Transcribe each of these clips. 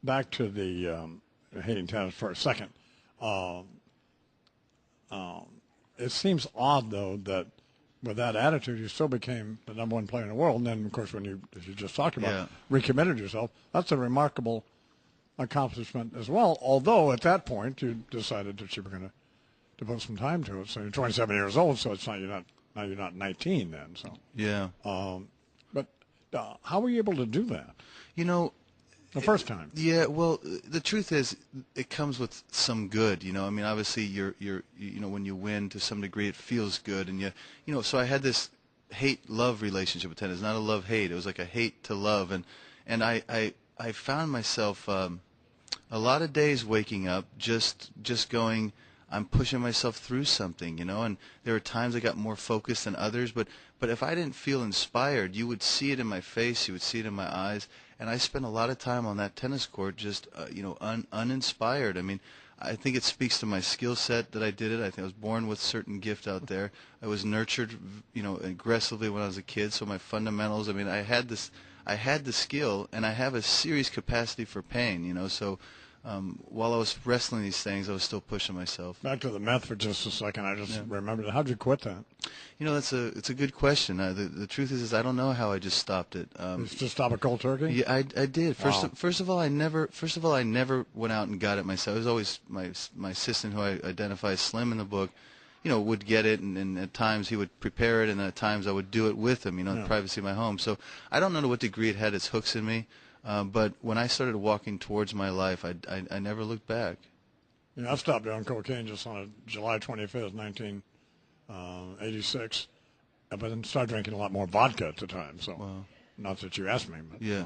back to the hating tennis for a second. It seems odd, though, that with that attitude, you still became the #1 player in the world. And then, of course, when you, as you just talked about, recommitted yourself, that's a remarkable accomplishment as well. Although at that point, you decided that you were going to put some time to it. So you're 27 years old, so it's not you're not 19 then. So yeah. But how were you able to do that? You know, the first time. Yeah, well, the truth is, it comes with some good. You know, I mean, obviously, you know, when you win to some degree, it feels good, and you know. So I had this hate-love relationship with tennis, not a love-hate. It was like a hate to love, and I found myself a lot of days waking up just going, I'm pushing myself through something, you know. And there were times I got more focused than others, but if I didn't feel inspired, you would see it in my face, you would see it in my eyes. And I spent a lot of time on that tennis court just, you know, uninspired. I mean, I think it speaks to my skill set that I did it. I think I was born with certain gift out there. I was nurtured, you know, aggressively when I was a kid. So my fundamentals, I mean, I had the skill, and I have a serious capacity for pain, you know. So while I was wrestling these things, I was still pushing myself. Back to the meth for just a second. I just remembered it. How'd you quit that? You know, it's a good question. The truth is I don't know how I just stopped it. Just stop a cold turkey? Yeah, I did. First of all, I never went out and got it myself. It was always my assistant, who I identify as Slim in the book, you know, would get it, and at times he would prepare it, and at times I would do it with him, you know, in the privacy of my home. So I don't know to what degree it had its hooks in me, but when I started walking towards my life, I never looked back. Yeah, I stopped doing cocaine just on July 25th, 1986, but then started drinking a lot more vodka at the time. So, not that you asked me, but yeah,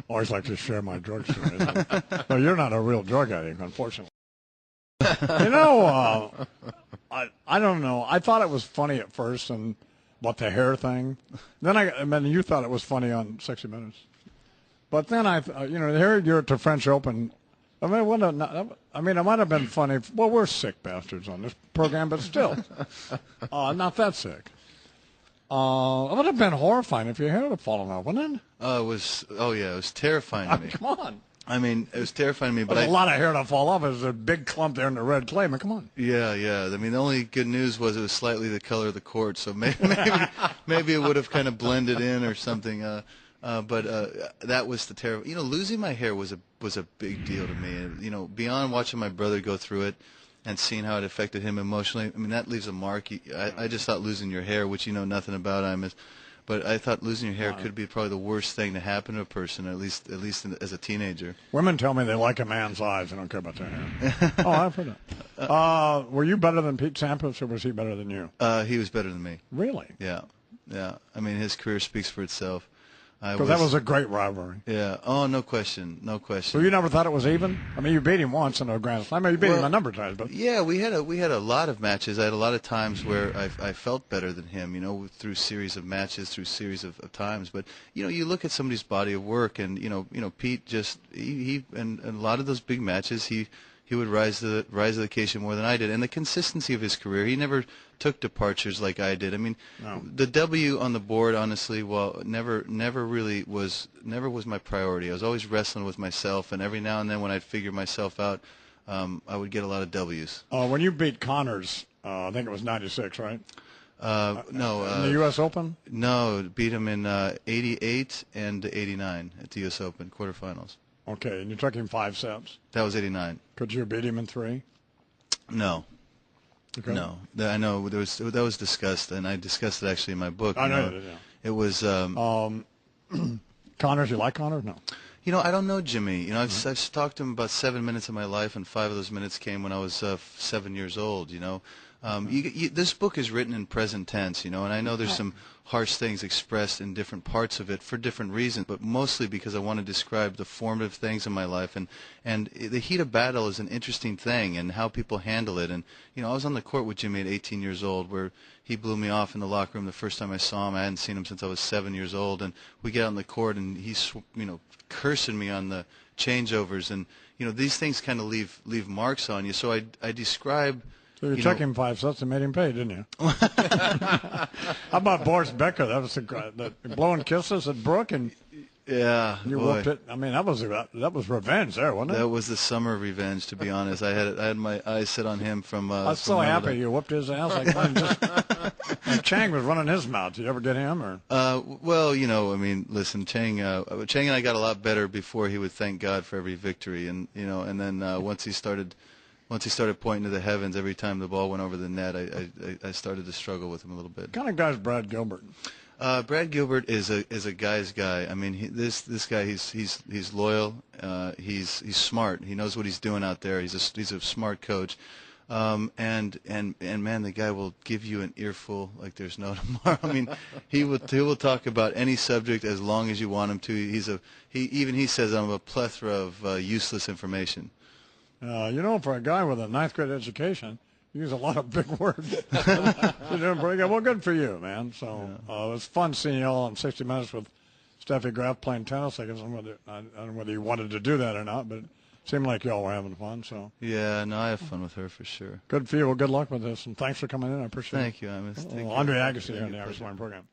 always like to share my drug stories. No, you're not a real drug addict, unfortunately. You know, I don't know. I thought it was funny at first, and what the hair thing. Then you thought it was funny on 60 Minutes. But then you know, here you're at the French Open. I mean, it might have been funny. Well, we're sick bastards on this program, but still, not that sick. It would have been horrifying if your hair had fallen off, wouldn't it? It was. Oh yeah, it was terrifying to me. Come on. I mean, it was terrifying to me. But a lot of hair to fall off. There's a big clump there in the red clay. I mean, come on. Yeah, yeah. I mean, the only good news was it was slightly the color of the court, so maybe it would have kind of blended in or something. But that was the terrible. You know, losing my hair was a big deal to me. And, you know, beyond watching my brother go through it and seeing how it affected him emotionally, I mean, that leaves a mark. I just thought losing your hair, which you know nothing about, Imus, but I thought losing your hair could be probably the worst thing to happen to a person, at least as a teenager. Women tell me they like a man's eyes. They don't care about their hair. Oh, I've heard that. Were you better than Pete Sampras, or was he better than you? He was better than me. Really? Yeah, yeah. I mean, his career speaks for itself. Because that was a great rivalry. Yeah. Oh, no question. No question. So you never thought it was even? I mean, you beat him once in a Grand Slam. I mean, you beat him a number of times, but yeah, we had a lot of matches. I had a lot of times where I felt better than him. You know, through series of matches, through series of times. But you know, you look at somebody's body of work, and you know, Pete just he and a lot of those big matches, he would rise to the occasion more than I did, and the consistency of his career. He never took departures like I did. I mean, the W on the board, honestly, well, never was my priority. I was always wrestling with myself, and every now and then when I'd figure myself out, I would get a lot of W's. When you beat Connors, I think it was '96, right? No. In the U.S. Open? No, beat him in '88 and '89 at the U.S. Open quarterfinals. Okay, and you took him 5 sets. That was '89. Could you have beat him in 3? No. Okay. No, I know that was discussed, and I discussed it actually in my book. I know you did, yeah. It was. Connors, you like Connors? No. You know, I don't know Jimmy. You know, I've talked to him about 7 minutes of my life, and 5 of those minutes came when I was 7 years old. You know, this book is written in present tense. You know, and I know there's some harsh things expressed in different parts of it for different reasons, but mostly because I want to describe the formative things in my life, and the heat of battle is an interesting thing, and how people handle it. And you know, I was on the court with Jimmy at 18 years old, where he blew me off in the locker room the first time I saw him. I hadn't seen him since I was 7 years old, and we get on the court, and he's cursing me on the changeovers, and you know, these things kind of leave marks on you. So I describe. So you took him 5 sets and made him pay, didn't you? How about Boris Becker? That was the blowing kisses at Brooke, and Yeah, You boy. whooped it. I mean, that was revenge there, wasn't it? That was the summer revenge, to be honest. I had my eyes set on him from. I was so from happy you whooped his ass. Like, man, and Chang was running his mouth. Did you ever get him? Or well, you know, I mean, listen, Chang and I got a lot better before he would thank God for every victory, and you know, and then once he started pointing to the heavens every time the ball went over the net, I started to struggle with him a little bit. what kind of guy's Brad Gilbert? Brad Gilbert is a guy's guy. I mean, this guy, he's loyal. He's smart. He knows what he's doing out there. He's a smart coach. And man, the guy will give you an earful like there's no tomorrow. I mean, he will talk about any subject as long as you want him to. He says I'm a plethora of useless information. You know, for a guy with a 9th grade education, you use a lot of big words. You're doing pretty good. Well, good for you, man. So it was fun seeing you all on 60 Minutes with Steffi Graf playing tennis. I don't know whether you wanted to do that or not, but it seemed like you all were having fun. So Yeah, no, I have fun with her for sure. good for you. Well, good luck with this, and thanks for coming in. I appreciate it. Thank you, Imus. Andre Agassi here on the Irish Line program.